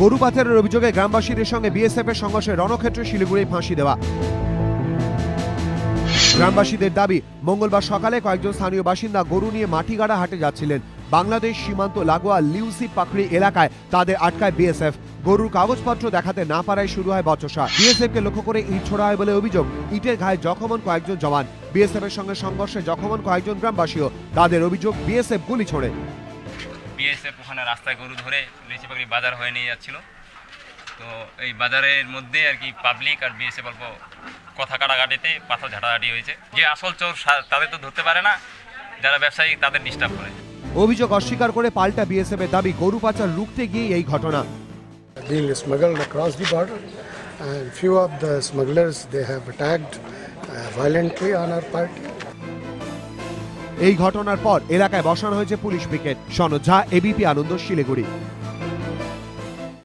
গরু পাচারের অভিযোগে গ্রামবাসীদের সঙ্গে বিএসএফ এর সংঘর্ষে রণক্ষেত্রে শিলিগুড়ি ফাঁসি দেওয়া। গ্রামবাসীদের দাবি, মঙ্গলবার সকালে কয়েকজন স্থানীয় বাসিন্দা গরু নিয়ে মাটিগাড়া হাটে যাচ্ছিলেন। বাংলাদেশ সীমান্ত লাগোয়া লিউসি পাকড়ি এলাকায় তাদের আটকায় বিএসএফ। গরুর কাগজপত্র দেখাতে না পারায় শুরু হয় বচসা। বিএসএফ কে লক্ষ্য করে ইট ছোড়া হয় বলে অভিযোগ। ইটের ঘায়ে জখম হন কয়েকজন জওয়ান। বিএসএফ এর সঙ্গে সংঘর্ষে জখম হন কয়েকজন গ্রামবাসীও। তাদের অভিযোগ, বিএসএফ গুলি ছোড়ে। বিএসএফ ওখানে রাস্তায় গরু ধরে লিচি পাকড়ি বাজার হয়ে নিয়ে যাচ্ছিল। তো এই বাজারের মধ্যে আর কি পাবলিক আর বিএসএফ অল্প কথা কাটাকাটিতে পাথর ঝাঁটাঝাঁটি হয়েছে। যে আসল চোর তাদের তো ধরতে পারে না, যারা ব্যবসায়ী তাদের ডিস্টার্ব করে। অভিযোগ অস্বীকার করে পাল্টা বিএসএফ এর দাবি, গরু পাচার রুখতে গিয়ে এই ঘটনা। Being smuggled across the border, and few of the smugglers they have attacked violently on our party. এই ঘটনার পর এলাকায় বসানো হয়েছে পুলিশ পিকেট। সনদ ঝা, এবিপি আনন্দ, শিলিগুড়ি।